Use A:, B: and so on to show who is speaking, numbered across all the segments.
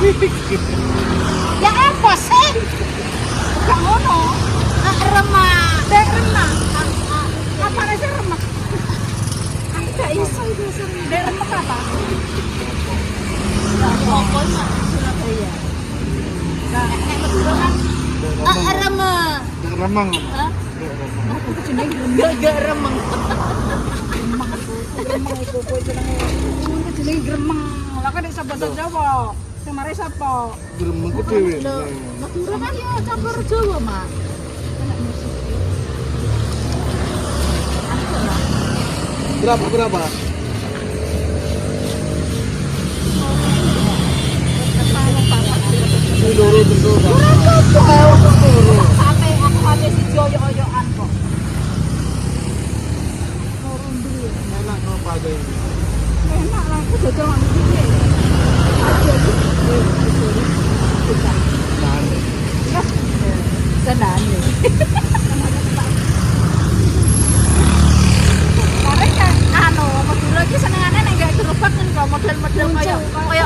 A: Ya apa sih? Gak ngono. Remak. Dek remak. Apa aja remak? Gak iso itu sering. Dek remak apa? Pokoknya Surabaya. Nah, nek Madura kan remak.
B: Remang.
A: Hah? Aku jenenge gak remeng. Remeng itu kowe jenenge. Aku jenenge gremeng. Lah kan iso basa Jawa. Sing mari sapa?
B: Gremeng ku dhewe.
A: Madura kan ya campur Jawa, Mak.
B: Berapa? Ini loro tentu.
A: Sampai aku ate si joyo-oyoan kok. Loro ndi?
B: Enak no pada ini.
A: Enak lah aku jajal nang iki. Senane. Karena anu Madura iki senengane nek gak gerobak kan kok model-model kaya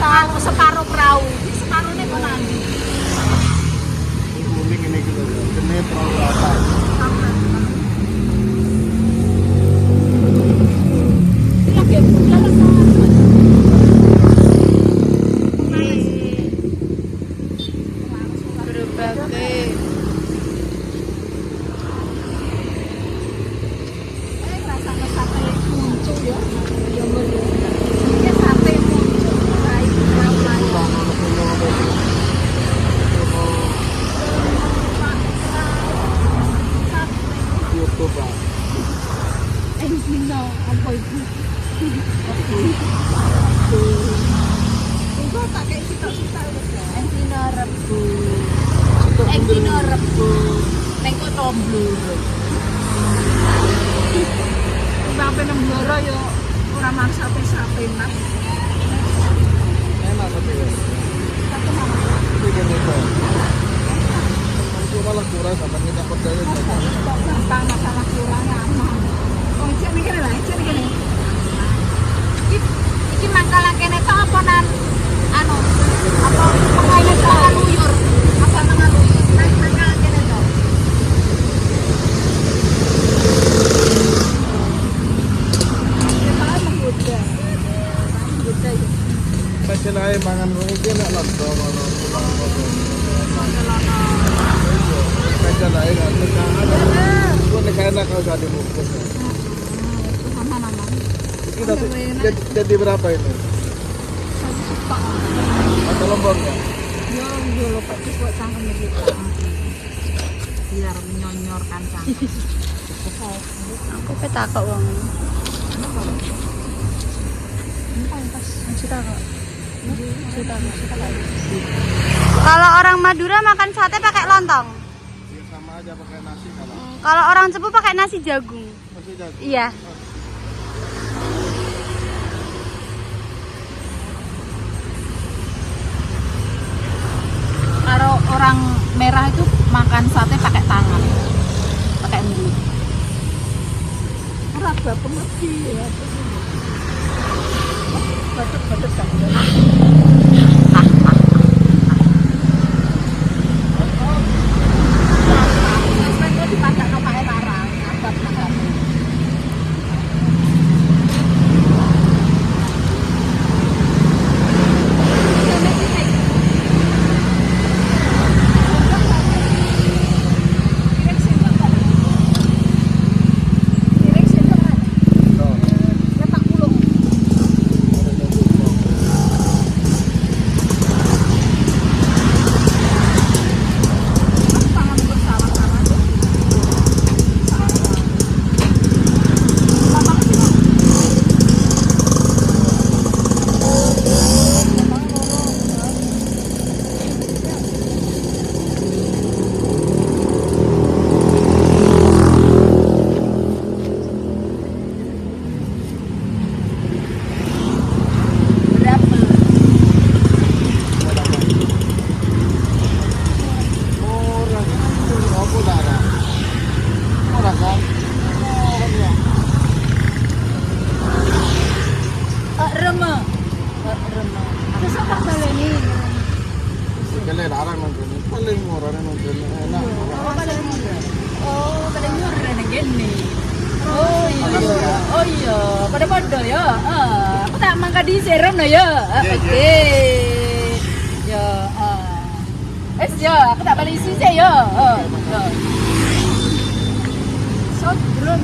A: anu separo perahu. Iki separone kok nanti.
B: Kuning ini gitu. Kene terlalu apa?
A: Sampai nang Blora yo ora maksa sape Mas.
B: Enak tapi ya. Ini kan itu. Itu malah kurang sama kita percaya.
A: Gampang masalah kurang aman. Oh, cek nih kene lah, cek nih kene. Iki mangkalan kene to apa nan anu apa pokoknya salah luyur. Apa nang luyur? Mangkalan kene to.
B: Pasien ae mangan iki nek londo ngono. Pasien ae kan tekan. Ku nek enak kalau jadi bungkus. Ini jadi berapa ini?
A: 1 juta.
B: Atau lombok ya?
A: Yo lupa sih buat cangkem kita. Biar menyonyorkan cangkem.
C: Aku petakok wong. Kalau orang Madura makan sate pakai lontong.
B: Ya sama aja pakai nasi kalau.
C: Kalau orang Cepu pakai nasi jagung.
B: Masih jago.
C: Iya.
A: Kalau orang merah itu makan sate pakai tangan, pakai mulut. Raga pengerti ya. Batuk-batuk kan.
B: Kalian larang nonton. Paling murah nonton. Enak.
A: Oh, pada murah nang gini. Oh iya. Oh iya, pada ya. Aku tak mangka di serum no ya. Oke. Ya, ya, aku tak balik sini ya. Sodron.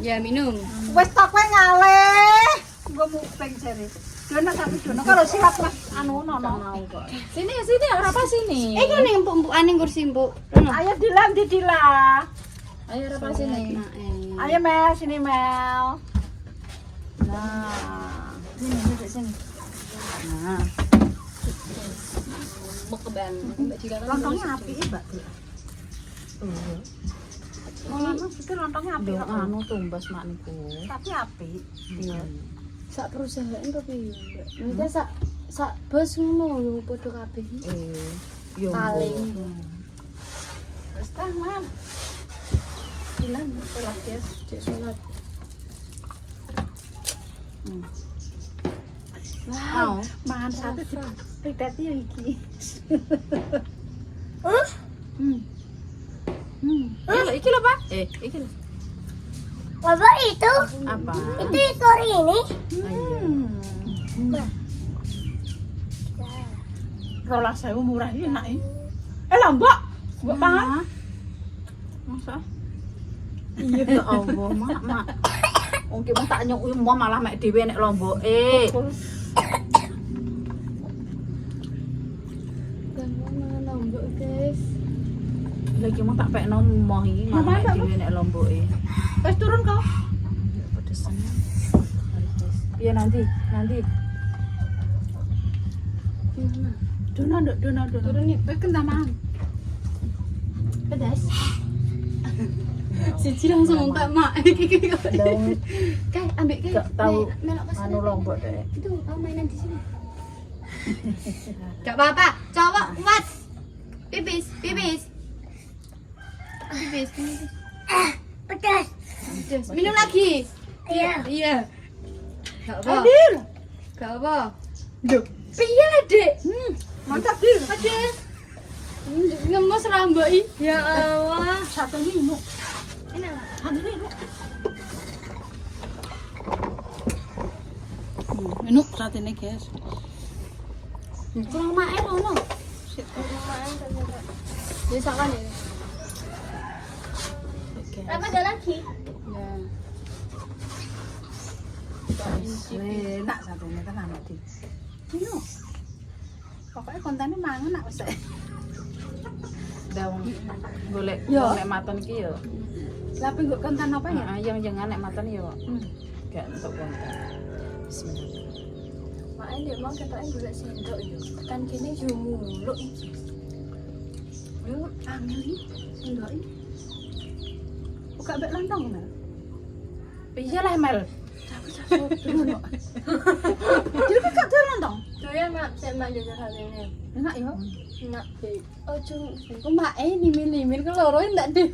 C: Ya minum.
A: Wes tak kowe ngaleh. Gua mupeng jare. Dono satu dono kalau siap Mas anu nono. Sini ora apa sini.
C: Iki ning empuk ning kursi empuk. Rono.
A: Ayo Dilan di Dila.
C: Ayo ora pas sini.
A: Ayo Mel, sini Mel. Nah,
C: Sini duduk sini.
A: nah.
C: Bekeban. Mbak juga kan.
A: Lontongnya api, Mbak. Ngono pikir lontongnya api.
C: Anu tumbas mak niku.
A: Tapi api.
C: Iya. Sak perusahaan tapi maksudnya sak bos ngono lho padha kabeh.
B: Yo.
C: Paling.
A: Terus tah, Mam.
C: Dilan salat ya, cek salat.
A: Wow, mangan satu dipriteti ya iki. Iki lho, Pak. Iki lho.
D: Apa itu?
A: Apa?
D: Itu ekor ini.
A: Rolas saya murah ini enak ini. Lombok. Mbok pangan. Masa?
C: Iya ya Allah, mak.
A: Wong ki mah tak nyuk malah mek dhewe nek Lombok.
C: Lombok, guys.
A: Lagi mah tak pekno moh iki malah mek dhewe nek Lombok. Wes turun kau.
C: Pedesan.
A: Iya nanti. Dono.
C: Turun nih,
A: Kentang mangan.
C: pedas. Siji langsung entek mak.
A: Daun
C: Kayak ambek kayak.
A: gak tahu
C: Melok pas
A: anu Lombok deh.
C: Itu kamu mainan di sini. Gak apa-apa, cowok kuat. Pipis.
D: Pedas.
C: Terus, minum lagi.
D: Iya.
C: Iya. Gak apa.
A: Adil.
C: Gak apa.
A: Duh, piye, Dek? Mantap, Dil.
C: Ada. Ngemes ramboi. Ya Allah.
A: Satu minum.
C: Enak.
A: Satu minum. Minum saat ini, guys.
C: Kurang main ono. Bisa kan ya?
D: Apa ada lagi?
C: Ya.
A: Enak satu ini kan anak di. Minum. Pokoknya kontennya mangan nak wis. Daun golek golek maton iki yo. Tapi nggo konten apa ya? Yang jangan nek maton yo. Gak untuk konten. Bismillah.
C: Main dia mau katanya gula sendok yo. Kan kini yo muluk.
A: Yo angel iki sendok iki. Buka bek lontong Mel. Iya lah Mel. Jadi gak ada lontong.
C: Doyan mak, saya mak jajan hal ini.
A: Enak yo.
C: Enak deh. Oh cuma, aku mak nimil keloroin ndak deh.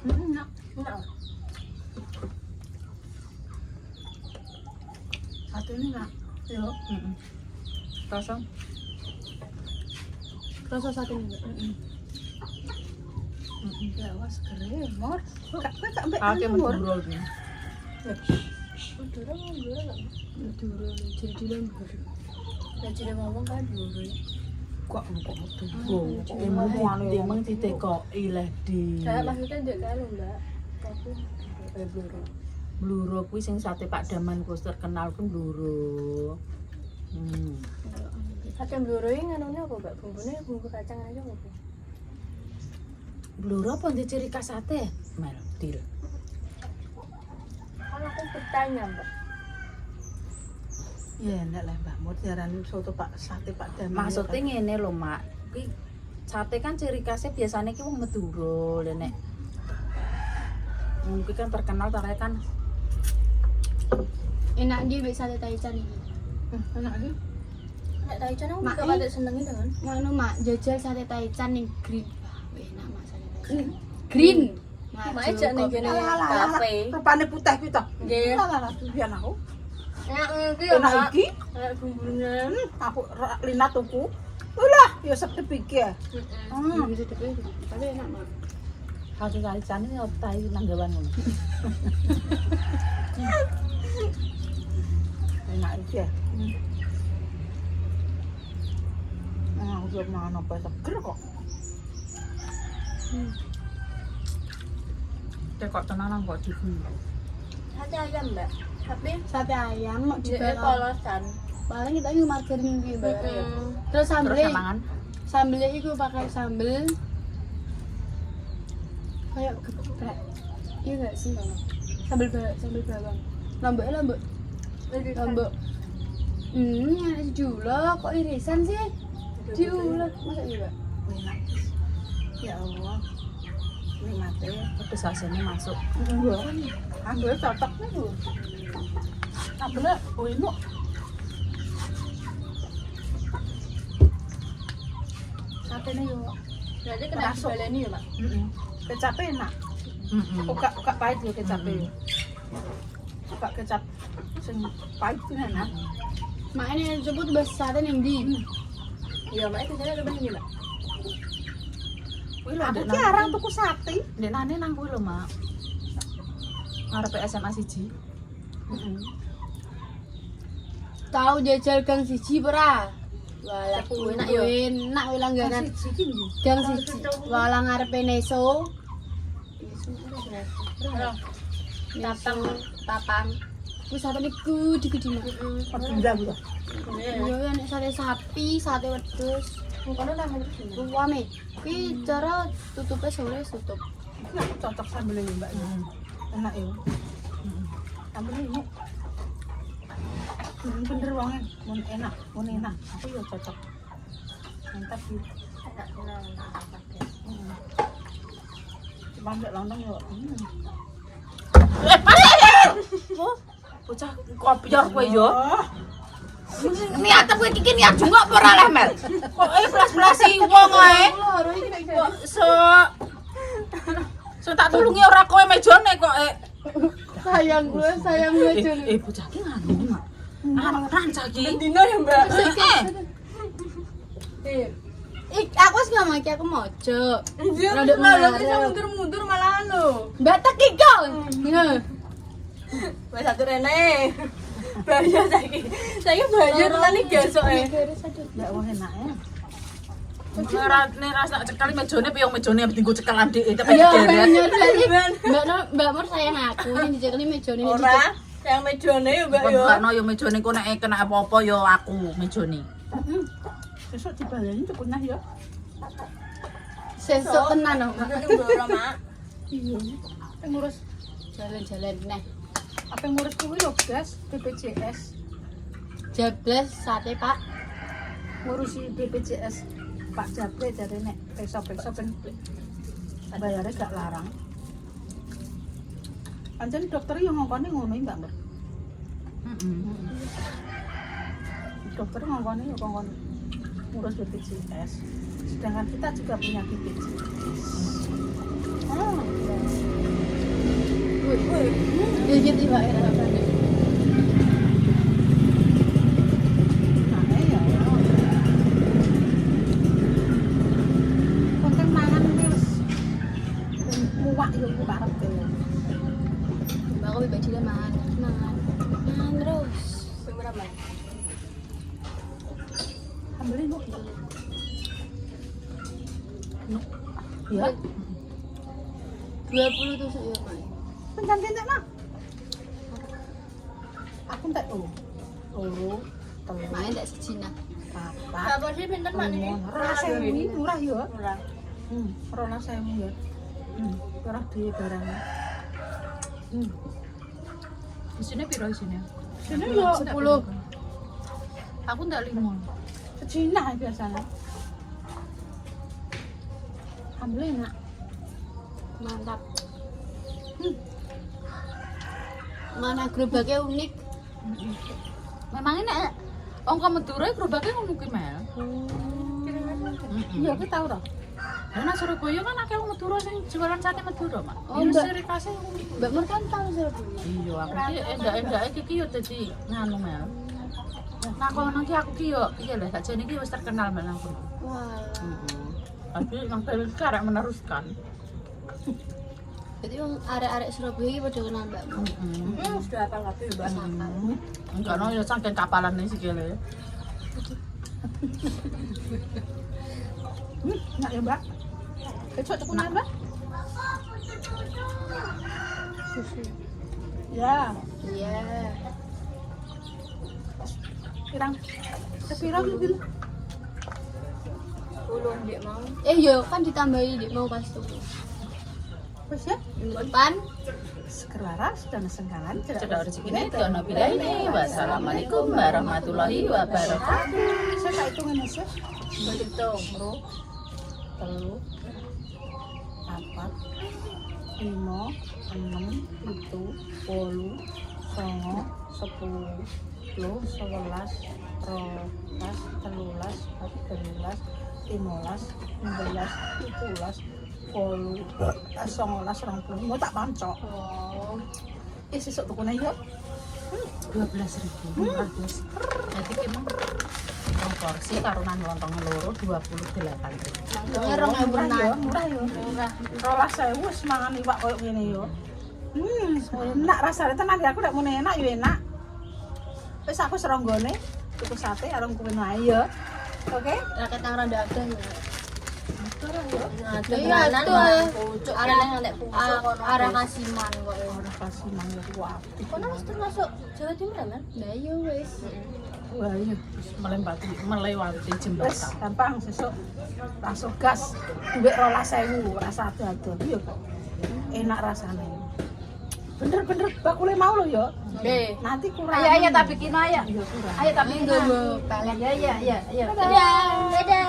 A: Enak.
C: Enak.
A: Satu ini enggak.
C: Yo.
A: Kosong.
C: Rasa satu ini.
A: Ya was keren, Mor. Kak mbek
B: Ake
A: Mor.
B: menurul nih.
C: Udah enggak. Dulu jadi lembur. Dan jadi ngomong kan dulu.
B: Kok metu. Ilmu anu emang ditekoki leh di.
C: Saya maksudnya enggak kan Mbak. Tapi bluro.
A: Bluro kuwi sing sate Pak Daman ku terkenal ku bluro.
C: Sate bluro ini nganone apa Mbak? Bumbune bumbu kacang aja apa?
A: Bluro apa ndek ciri khas sate? Mel, Dil.
C: Kan aku bertanya Mbak.
B: Ya enak lah Mbak Mur diarani soto Pak sate Pak Daman.
A: Maksudnya ngene lho, Mak. Kuwi sate kan ciri khasnya biasanya ki wong Madura lho nek. Mungkin kan terkenal tarek kan.
C: Enak dia mbek sate taichan iki.
A: Enak iki.
C: Nek taichan aku
A: Mak,
C: gak pada senengi dengan. Ngono Mak, jajal sate taichan ning green. Wah, enak Mak sate taichan. Green. Mak aja ning kene kafe.
A: Rupane putih kuwi to.
C: Nggih.
A: Lah tujuan aku.
B: Enak iki. Aku Lina tuku. Ulah, ya sedep iki ya.
C: Tapi enak banget.
A: Kalau kali-kali ini otai nanggawan ngono.
B: Enak iki ya. Aku belum makan apa seger kok.
A: Kok tenanan kok dibu.
D: Sate ayam mbak. Tapi
C: Sate ayam mau
D: dia
C: juga
D: polosan.
C: paling kita ini margarin gitu Mbak. Terus
A: Terus
C: sambelnya
A: mangan.
C: sambelnya itu pakai sambel kayak geprek. Iya enggak sih? Sambel bawang. Lombok. Enak juga kok irisan sih? Diulek masa iya, Mbak?
B: Enak. Ya Allah. Nikmate.
A: Terus hasilnya masuk.
B: Ambil cocok nih lho. Ambil ini. Satenya yo.
D: Berarti kena
B: Masuk.
D: dibaleni ya, Mak?
B: Kecapnya enak. Uka pahit yo kecapnya. Uka kecap sing pahit ku enak.
C: Makanya sebut bahasa sate yang di.
D: Iya, Mak, itu ada begini, Mak.
A: Kuwi lho
B: Aku
A: ndek
B: ki arang tuku sate.
A: ndek nane nang kuwi lho, Mak. Ngarepe SMA 1.
C: Tahu jajal gang siji ora? Walah
D: Enak yo.
C: enak kuwi langganan.
B: Siji iki.
C: Gang siji. Walah ngarepe Neso. Tatang. Wis sate niku digede mak.
B: Pedundang lho.
C: Iya nek sate sapi, sate wedhus.
D: Kono nang terus.
C: Ruame. Ki cara tutupnya sore tutup.
B: Iki aku cocok sambel ini Mbak. Enak yo. Sambel ini. Bener wangi, mun enak. Aku yo cocok. Mantap sih. Cuma ndek lontong yo.
A: Bocah kopior kowe yo.
B: Oh.
A: Niat kowe iki niat juga apa ora leh, Mel? Kok belas-belasi wong ae. Kok so tak tulungi ora kowe mejone kok
C: Sayang gue Jon.
A: bocah ki nganu Mak. Aran cah ki.
D: Dino ya, Mbak.
C: Aku wis ngomong iki aku mojo. Rada
D: Malah
C: marah.
D: bisa mundur-mundur malahan lho.
C: Mbak teki kok.
D: Wes satu rene. Bahaya saiki. Saiki bahaya tenan iki besok e.
B: Mbak wong enak ya.
A: Nek rasa cekal mejone piye mejone dienggo cekelan dhek tapi
C: Iya,
A: deret.
C: Mbak Nur sayang aku ini dicekeli mejone ini.
D: Ora, yang mejone ya, Mbak yo.
A: Bukan yo mejone ku nek kena apa-apa yo aku mejone.
B: Besok dibaleni tukunya ya.
C: Sesuk tenan dong.
D: Ndoro, Mak.
B: Iya. Ngurus
C: Jalan-jalan neh.
B: apa ngurus kuwi lho, Gas, BPJS.
C: Jablas sate, Pak.
B: Ngurusi BPJS Pak Jabri jadi nek periksa-periksa ben bayarnya gak larang. Pancen dokter yang ngongkoni ngono Mbak Nur. Dokter ngongkoni ya ngongkon ngurus BPJS. Sedangkan kita juga punya BPJS.
C: Dikit Mbak era apa nih?
B: Nah, ya. Konten mangan iki wis muak yo ku karep dhewe.
C: Mbak aku bebas juga mangan terus.
D: Berapa?
B: Ambilin Bu. Ya,
C: 20 tusuk ya, Pak.
B: pencantin tak nak? Aku tak tahu. Oh, telur,
C: Main tak sejina.
B: papat,
D: Apa sih pinten Mak niki?
B: rolas sewu murah ya.
D: Murah.
B: Rolas sewu ya. Murah di barangnya.
A: Isine piro isine?
B: Sini yo
C: 10.
A: Aku ndak 5.
B: Cina biasanya. Ambil enak.
C: Mantap. Mana gerobaknya unik.
A: Memang enak. Ongko Madura gerobake ngono ki, Mel.
B: Iya, kita tahu dah.
A: Nah, Surabaya kan akeh wong Madura sing jualan sate Madura, Mak.
C: Oh,
A: Ya
C: Mbak.
A: ciri khasnya
C: Mbak merkantal Surabaya.
A: iya, aku ki endak-endake iki yo dadi nganu Mel. Nah, kok nang ki aku ki yo piye lah sakjane iki wis terkenal Mel aku.
C: Wah.
A: Tapi yang pengen karek meneruskan.
C: Jadi wong arek-arek Surabaya iki padha kenal Mbak.
D: Sudah apa kabeh Mbak.
A: Enggak no ya saking kapalan nih sikile.
B: Enak ya, Mbak. Besok cukup Mbak.
C: Susu.
B: Ya,
C: Iya.
B: pirang. Sepirang iki.
D: Ulung Dek mau.
C: Yo kan ditambahi Dik mau pas tuh.
B: Wis ya.
C: Minggu depan.
B: Sekeras dan senggalan
A: Cedok rezekine dono bilaine. Wassalamualaikum warahmatullahi wabarakatuh.
B: Saya tak hitungin ya.
D: Hitung.
B: Telu, papat, lima, enam, pitu, wolu, songo, 10, 11, 12, 13, 14, 15, 16, 17, 18, 19, 20. Mau tak pancok.
C: Oh.
B: Sesuk tukune yo.
A: 12.000 murah Bos. Jadi ki mung rong porsi karunan lontong loro 28.000.
C: Langsungnya 2.000
B: Murah yo. Murah. 12.000 wis mangan iwak koyo ngene yo. Enak rasane tenan ya, aku ndak muni enak yo enak. Wis aku seronggone tuku sate areng kuwi wae yo. Oke?
C: rakyat yang rada ada ya.
D: Nah,
C: Iya tuh. Arah Kasiman kok.
B: Ora kasih mangan kuwi.
D: Kono wis termasuk Jawa Timur kan?
C: Lah yo wis.
B: Wah iya.
A: Melewati
B: Wis
A: jembatan.
B: gampang sesuk langsung gas. Duit 12.000 rasa ado-ado yo kok. Enak rasane. Bener-bener bakule mau lo yo.
C: Oke.
B: Nanti kurang.
A: Ayo tak bikin ayo.
B: Iya kurang.
A: Ayo tak bikin.
C: Tunggu pelet.
A: Ya ya ya ya.
C: Dadah. Dadah.